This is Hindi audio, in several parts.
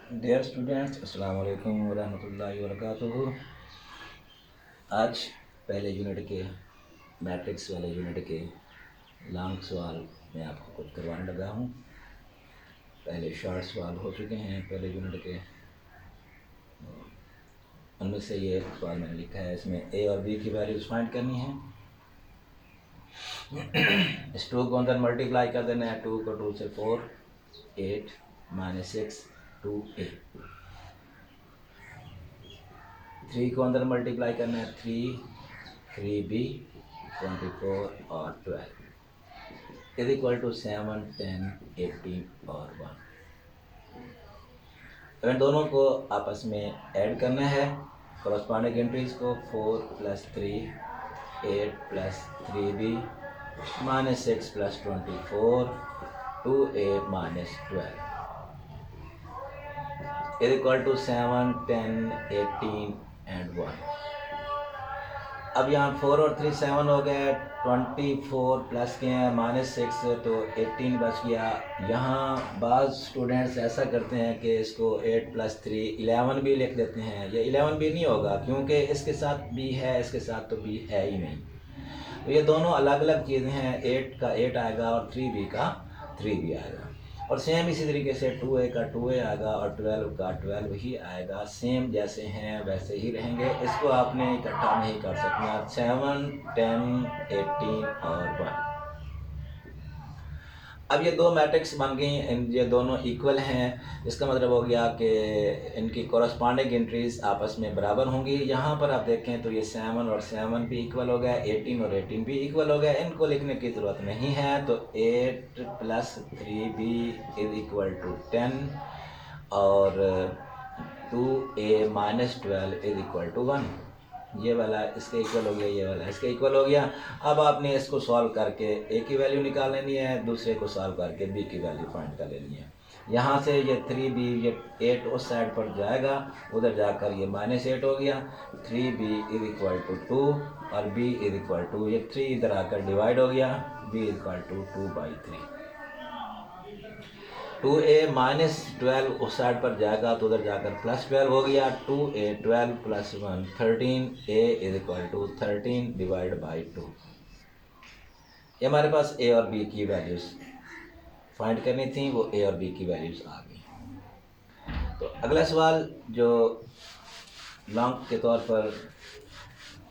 डियर स्टूडेंट्स, अस्सलाम वालेकुम वरहमतुल्लाहि वबरकातुहू। आज पहले यूनिट के मैट्रिक्स वाले यूनिट के लॉन्ग सवाल मैं आपको कुछ करवाने लगा हूँ। पहले शॉर्ट सवाल हो चुके हैं पहले यूनिट के, उनमें से ये सवाल मैंने लिखा है, इसमें ए और बी की वैल्यूज फाइंड करनी है। इस 2 को अंदर मल्टीप्लाई कर देना है। 2 को 2 से 4, 8 माइनस 6 2a। 3 को अंदर मल्टीप्लाई करना है। 3b 24 और 12 इज इक्वल टू 7 10 18 और 1। इन दोनों को आपस में ऐड करना है। कॉरस्पॉन्डिंग एंट्रीज को 4 + 3 8 + 3b -6 + 24 2a -12 is equal to 7 10 18 and 1। अब यहाँ 4 और 3 7 हो गए, 24 प्लस के हैं -6 तो 18 बच गया। यहाँ बाज़ स्टूडेंट्स ऐसा करते हैं कि इसको 8 + 3 11 भी लिख देते हैं। ये 11 भी नहीं होगा क्योंकि इसके साथ b है, इसके साथ तो b है ही नहीं। तो ये दोनों अलग अलग चीज़ें हैं। 8 का 8 आएगा और 3b का 3b आएगा। और सेम इसी तरीके से 2a का 2a आएगा और 12 का 12 ही आएगा। सेम जैसे हैं वैसे ही रहेंगे। इसको आपने इकट्ठा नहीं कर सकना। 7 10 18 और 1। अब ये दो मैट्रिक्स बन गई, ये दोनों इक्वल हैं। इसका मतलब हो गया कि इनकी कॉरस्पॉन्डिंग एंट्रीज आपस में बराबर होंगी। यहाँ पर आप देखें तो ये 7 और 7 भी इक्वल हो गया, 18 और 18 भी इक्वल हो गया। इनको लिखने की ज़रूरत नहीं है। तो 8 + 3b = 10 और 2a - 12 = 1। ये वाला इसके इक्वल हो गया, ये वाला इसके इक्वल हो गया। अब आपने इसको सॉल्व करके ए की वैल्यू निकाल लेनी है, दूसरे को सॉल्व करके बी की वैल्यू फाइंड कर लेनी है। यहाँ से ये 3b, ये 8 उस साइड पर जाएगा, उधर जाकर ये -8 हो गया। 3b = 2 और b = ये 3 इधर आकर डिवाइड हो गया, b = 2/3। 2a -12 उस साइड पर जाएगा तो उधर जाकर +12 हो गया। 2a 12 + 1 13, a = 13/2। ये हमारे पास a और b की वैल्यूज़ फाइंड करनी थी, वो a और b की वैल्यूज़ आ गई। तो अगला सवाल जो लॉन्ग के तौर पर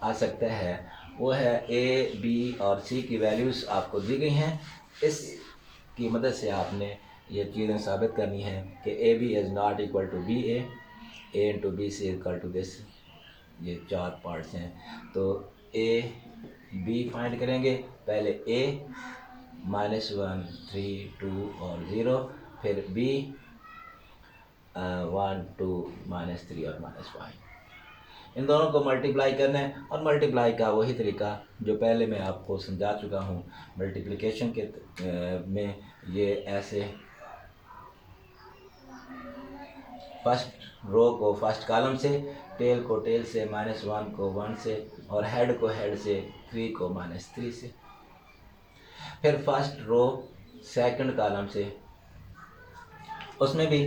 आ सकता है वो है a, b और c की वैल्यूज़ आपको दी गई हैं। इसकी मदद से आपने ये चीज़ें साबित करनी है कि A B is not equal to B A into B C equal to this. ये 4 पार्ट्स हैं। तो ए बी फाइंड करेंगे। पहले ए -1 3 2 और 0, फिर बी 1 2 -3 और -5। इन दोनों को मल्टीप्लाई करना है और मल्टीप्लाई का वही तरीका जो पहले मैं आपको समझा चुका हूँ। मल्टीप्लिकेशन के में ये ऐसे फर्स्ट रो को फर्स्ट कॉलम से, टेल को टेल से, -1 को 1 से और हेड को हेड से, 3 को -3 से। फिर फर्स्ट रो सेकंड कॉलम से, उसमें भी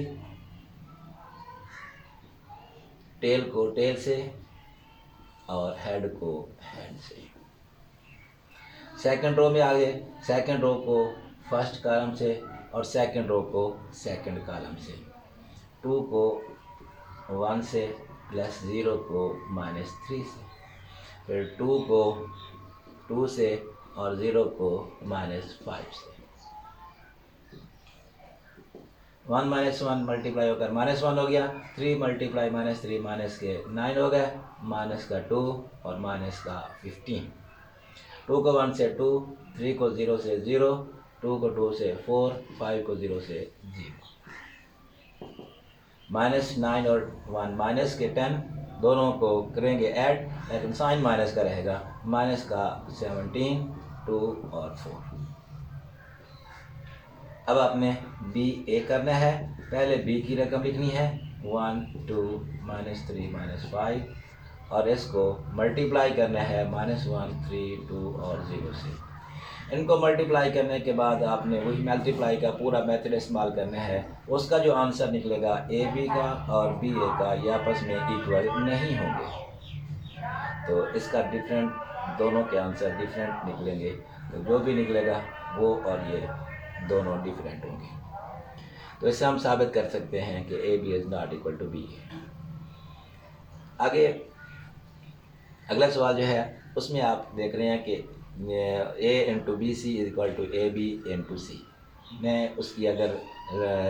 टेल को टेल से और हेड को हेड से। सेकंड रो में आ गए, सेकंड रो को फर्स्ट कॉलम से और सेकंड रो को सेकंड कॉलम से। 2 को 1 से प्लस 0 को -3 से, फिर 2 को 2 से और 0 को -5 से। 1 - 1 मल्टीप्लाई होकर -1 हो गया। 3 × -3 माइनस के 9 हो गए, माइनस का 2 और माइनस का 15। 2 को 1 से 2, 3 को 0 से 0, 2 को 2 से 4, 5 को 0 से 0। -9 और 1 माइनस के 10, दोनों को करेंगे ऐड, लेकिन साइन माइनस का रहेगा। माइनस का 17, 2 और 4। अब आपने बी ए करना है। पहले बी की रकम लिखनी है 1 2 -3 -5 और इसको मल्टीप्लाई करना है -1 3 2 और 0 से। इनको मल्टीप्लाई करने के बाद आपने वही मल्टीप्लाई का पूरा मेथड इस्तेमाल करना है। उसका जो आंसर निकलेगा ए बी का और बी ए का ये आपस में इक्वल नहीं होंगे, तो इसका डिफरेंट, दोनों के आंसर डिफरेंट निकलेंगे। तो जो भी निकलेगा वो और ये दोनों डिफरेंट होंगे। तो इससे हम साबित कर सकते हैं कि A B is not equal to B. आगे अगला सवाल जो है उसमें आप देख रहे हैं कि A into B C is equal to A B into C. मैं उसकी अगर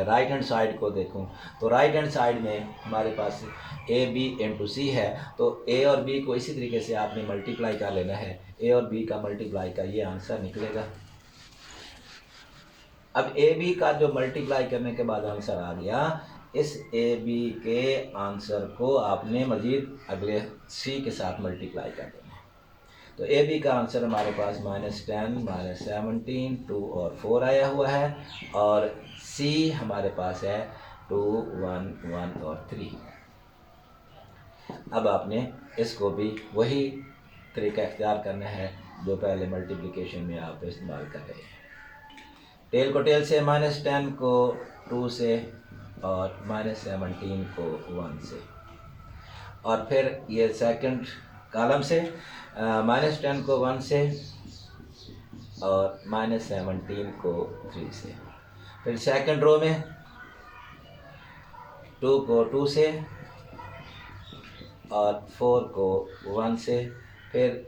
राइट हैंड साइड को देखूं तो राइट हैंड साइड में हमारे पास ए बी इंटू सी है, तो ए और बी को इसी तरीके से आपने मल्टीप्लाई कर लेना है। ए और बी का मल्टीप्लाई का ये आंसर निकलेगा। अब ए बी का जो मल्टीप्लाई करने के बाद आंसर आ गया, इस ए बी के आंसर को आपने मज़ीद अगले सी के साथ मल्टीप्लाई कर देना है। तो ए बी का आंसर हमारे पास -10 -17 2 और 4 आया हुआ है, और सी हमारे पास है 2 1 1 और 3। अब आपने इसको भी वही तरीका इख्तियार करना है जो पहले मल्टीप्लिकेशन में आप इस्तेमाल कर रहे हैं। टेल को टेल से, -10 को 2 से और -17 को 1 से, और फिर ये सेकंड कॉलम से -10 को 1 से और -17 को 3 से। फिर सेकंड रो में 2 को 2 से और 4 को 1 से। फिर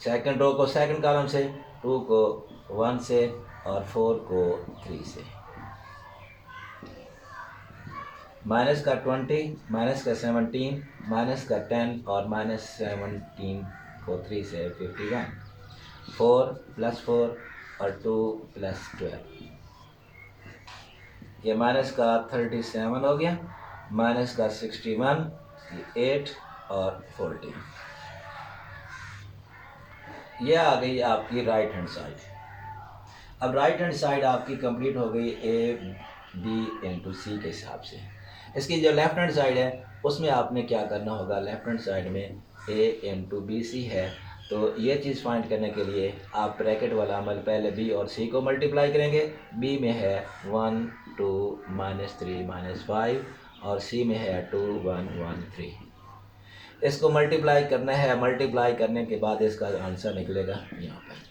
सेकंड रो को सेकंड कॉलम से 2 को 1 से और 4 को 3 से। माइनस का 20, माइनस का 17, माइनस का 10 और -17 को 3 से 51। 4 + 4 और 2 + 12, ये माइनस का 37 हो गया, माइनस का 61, ये 8 और 14। यह आ गई आपकी राइट हैंड साइड। अब राइट हैंड साइड आपकी कंप्लीट हो गई ए बी इंटू सी के हिसाब से। इसकी जो लेफ्ट हैंड साइड है उसमें आपने क्या करना होगा, लेफ्ट हैंड साइड में ए इंटू बी सी है, तो ये चीज़ फाइंड करने के लिए आप ब्रैकेट वाला अमल पहले बी और सी को मल्टीप्लाई करेंगे। बी में है 1 2 -3 -5 और सी में है 2 1 1 3। इसको मल्टीप्लाई करना है, मल्टीप्लाई करने के बाद इसका आंसर निकलेगा यहाँ पर।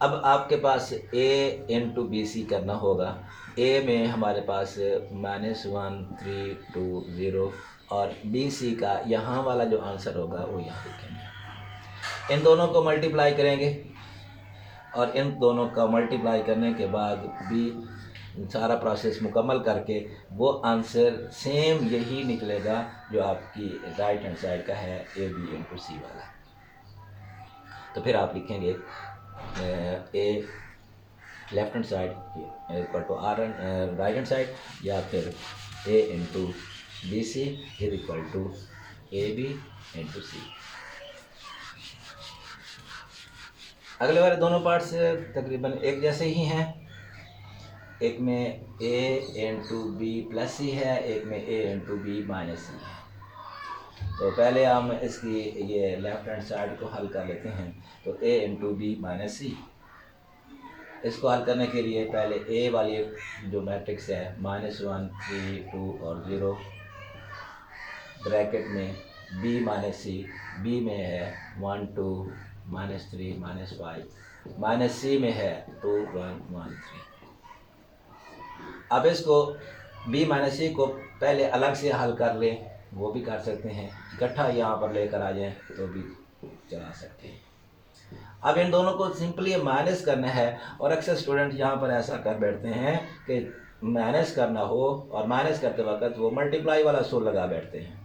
अब आपके पास a इंटू बी सी करना होगा। a में हमारे पास -1 3 2 0 और बी सी का यहाँ वाला जो आंसर होगा वो यहाँ लिखेंगे। इन दोनों को मल्टीप्लाई करेंगे और इन दोनों का मल्टीप्लाई करने के बाद भी सारा प्रोसेस मुकम्मल करके वो आंसर सेम यही निकलेगा जो आपकी राइट हैंड साइड का है ए बी इंटू सी वाला। तो फिर आप लिखेंगे A left hand side equal to R right hand side, या फिर A into B C is equal to A B into C. अगले वाले दोनों पार्ट्स तकरीबन एक जैसे ही हैं। एक में ए इंटू बी प्लस सी है, एक में ए इंटू बी माइनस सी है। तो पहले हम इसकी ये लेफ्ट हैंड साइड को हल कर लेते हैं। तो a इंटू बी माइनस सी, इसको हल करने के लिए पहले a वाली जो मैट्रिक्स है -1 3 2 और 0, ब्रैकेट में b माइनस सी, b में है 1 2 -3 -5, माइनस सी में है 2 1 1 3। अब इसको b माइनस सी को पहले अलग से हल कर लें, वो भी कर सकते हैं, इकट्ठा यहाँ पर लेकर आ जाएं तो भी चला सकते हैं। अब इन दोनों को सिंपली माइनस करना है, और अक्सर स्टूडेंट यहाँ पर ऐसा कर बैठते हैं कि माइनस करना हो और माइनस करते वक्त वो मल्टीप्लाई वाला सोल लगा बैठते हैं।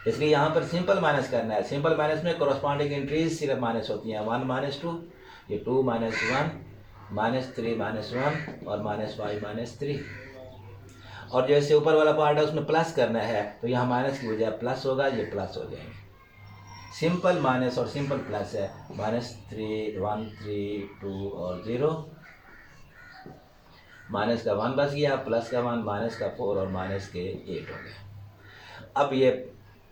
इसलिए यहाँ पर सिंपल माइनस करना है। सिंपल माइनस में कोरस्पॉन्डिंग एंट्रीज सिर्फ माइनस होती हैं। 1 -2, ये 2 -1, -3 -1 और -5 -3। और जैसे ऊपर वाला पार्ट है उसमें प्लस करना है, तो यहाँ माइनस की बजाय प्लस होगा, ये प्लस हो जाएंगे। सिंपल माइनस और सिंपल प्लस है। -3 1 3 2 और 0, माइनस का 1 बच गया, प्लस का 1, माइनस का 4 और माइनस के 8 हो गया। अब ये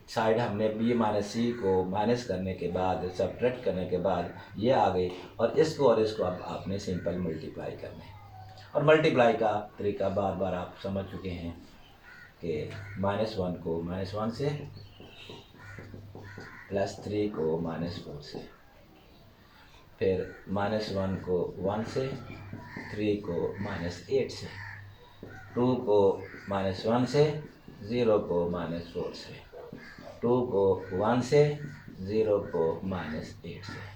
साइड हमने बी माइनस सी को माइनस करने के बाद, सब्ट्रैक्ट करने के बाद ये आ गई, और इसको अब आपने सिंपल मल्टीप्लाई करना है। और मल्टीप्लाई का तरीका बार बार आप समझ चुके हैं कि -1 को -1 से, +3 को -4 से, फिर -1 को 1 से, 3 को -8 से, 2 को -1 से, 0 को -4 से, 2 को 1 से, 0 को -8 से।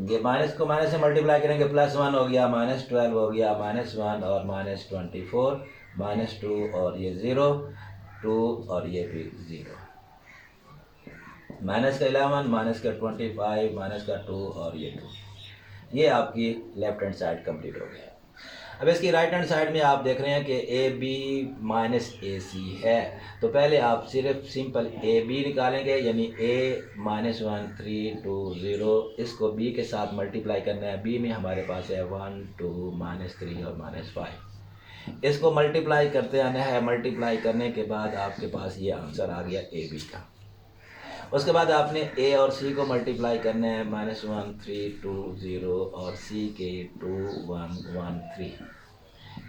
ये माइनस को माइनस से मल्टीप्लाई करेंगे, +1 हो गया, -12 हो गया, -1 और -24, -2 और ये 0, 2 और ये भी 0, -11, -25, -2 और ये 2। ये आपकी लेफ्ट हैंड साइड कंप्लीट हो गया। अब इसकी राइट हैंड साइड में आप देख रहे हैं कि AB -AC है, तो पहले आप सिर्फ सिंपल AB निकालेंगे, यानी A -1 3 2 0, इसको B के साथ मल्टीप्लाई करना है। B में हमारे पास है 1 2 -3 और -5, इसको मल्टीप्लाई करते आना है। मल्टीप्लाई करने के बाद आपके पास ये आंसर आ गया AB का। उसके बाद आपने A और C को मल्टीप्लाई करना है, -1 3 2 0 और C के 2 1 1 3,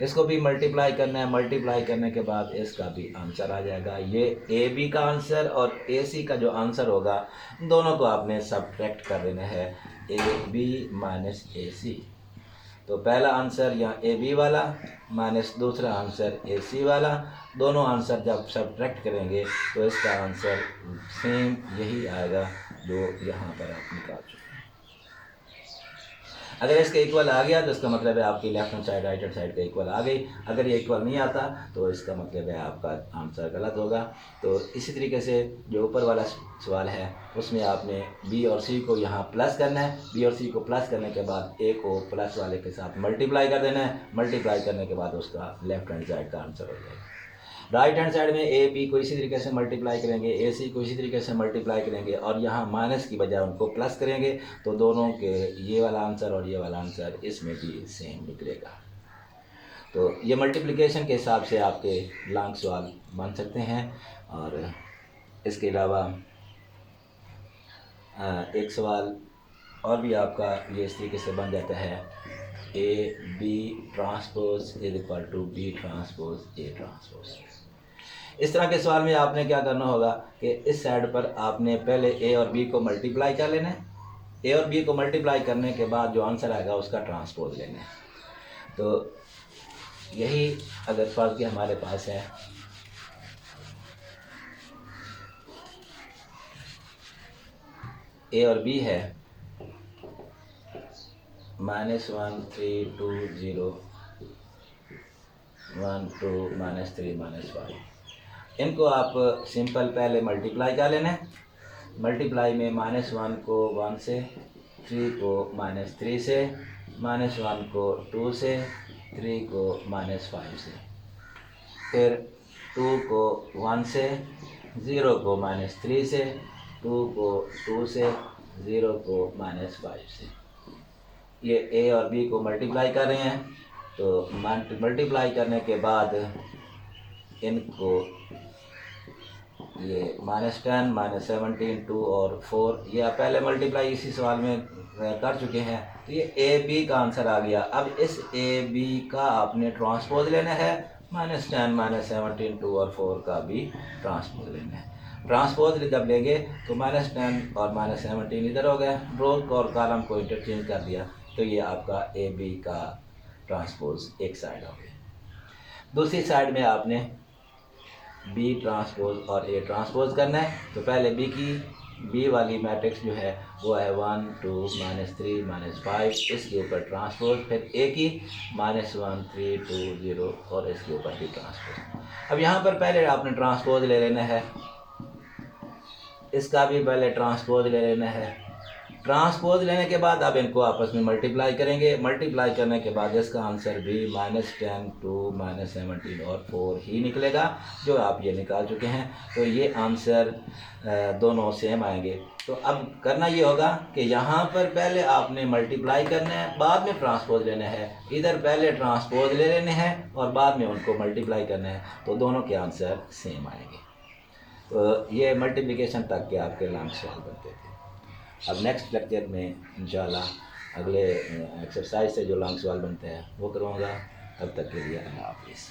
इसको भी मल्टीप्लाई करना है। मल्टीप्लाई करने के बाद इसका भी आंसर आ जाएगा। ये AB का आंसर और AC का जो आंसर होगा, दोनों को आपने सब्ट्रैक्ट कर देना है, AB -AC। तो पहला आंसर यहाँ AB वाला माइनस दूसरा आंसर AC वाला, दोनों आंसर जब सब्ट्रैक्ट करेंगे तो इसका आंसर सेम यही आएगा जो यहाँ पर आप निकाल चुके हैं। अगर इसके इक्वल आ गया तो इसका मतलब है आपकी left hand side right hand side का इक्वल आ गई। अगर ये इक्वल नहीं आता तो इसका मतलब है आपका आंसर गलत होगा। तो इसी तरीके से जो ऊपर वाला सवाल है उसमें आपने B और C को यहाँ प्लस करना है। B और C को प्लस करने के बाद A को प्लस वाले के साथ मल्टीप्लाई कर देना है। मल्टीप्लाई करने के बाद उसका लेफ्ट हैंड साइड का आंसर हो जाएगा। राइट हैंड साइड में A B को इसी तरीके से मल्टीप्लाई करेंगे, A C को इसी तरीके से मल्टीप्लाई करेंगे और यहाँ माइनस की बजाय उनको प्लस करेंगे, तो दोनों के ये वाला आंसर और ये वाला आंसर इसमें भी सेम निकलेगा। तो ये मल्टीप्लिकेशन के हिसाब से आपके लॉन्ग सवाल बन सकते हैं। और इसके अलावा एक सवाल और भी आपका ये इस तरीके से बन जाता है, A B transpose is equal to B transpose A transpose. इस तरह के सवाल में आपने क्या करना होगा कि इस साइड पर आपने पहले A और B को मल्टीप्लाई कर लेना है। A और B को मल्टीप्लाई करने के बाद जो आंसर आएगा उसका ट्रांसपोज लेना है। तो यही अगर फर्ज के हमारे पास है, A और B है -1 3 2 0 1 2 -3 -5, इनको आप सिंपल पहले मल्टीप्लाई कर लेना है। मल्टीप्लाई में -1 को 1 से, 3 को -3 से, -1 को 2 से, 3 को -5 से, फिर 2 को 1 से, 0 को -3 से, 2 को 2 से, 0 को -5 से। ये A और B को मल्टीप्लाई कर रहे हैं। तो मल्टीप्लाई करने के बाद इनको ये -10 -17 2 और 4, ये आप पहले मल्टीप्लाई इसी सवाल में कर चुके हैं। तो ये AB का आंसर आ गया। अब इस AB का आपने ट्रांसपोज लेना है, -10 -17 2 और 4 का भी ट्रांसपोज लेना है। ट्रांसपोज जब लेंगे तो -10 और -17 इधर हो गए, रो और कॉलम को इंटरचेंज कर दिया, तो ये आपका AB का ट्रांसपोज एक साइड हो गया। दूसरी साइड में आपने B ट्रांसपोज और A ट्रांसपोज करना है। तो पहले B वाली मैट्रिक्स जो है वो है 1 2 -3 -5, इसके ऊपर ट्रांसपोज, फिर A की -1 3 2 0 और इसके ऊपर भी ट्रांसपोज। अब यहाँ पर पहले आपने ट्रांसपोज ले लेना है, इसका भी पहले ट्रांसपोज ले लेना है। ट्रांसपोज लेने के बाद अब इनको आपस में मल्टीप्लाई करेंगे। मल्टीप्लाई करने के बाद इसका आंसर भी -10 2 -17 और 4 ही निकलेगा, जो आप ये निकाल चुके हैं। तो ये आंसर दोनों सेम आएंगे। तो अब करना ये होगा कि यहाँ पर पहले आपने मल्टीप्लाई करना है, बाद में ट्रांसपोज लेना है। इधर पहले ट्रांसपोज ले लेने हैं और बाद में उनको मल्टीप्लाई करना है, तो दोनों के आंसर सेम आएंगे। तो ये मल्टीप्लिकेशन तक के आपके लॉन्ग सवाल बनते थे। अब नेक्स्ट लेक्चर में इंशाल्लाह अगले एक्सरसाइज से जो लॉन्ग सवाल बनते हैं वो करूँगा। तब तक के लिए अल्लाह हाफिज़।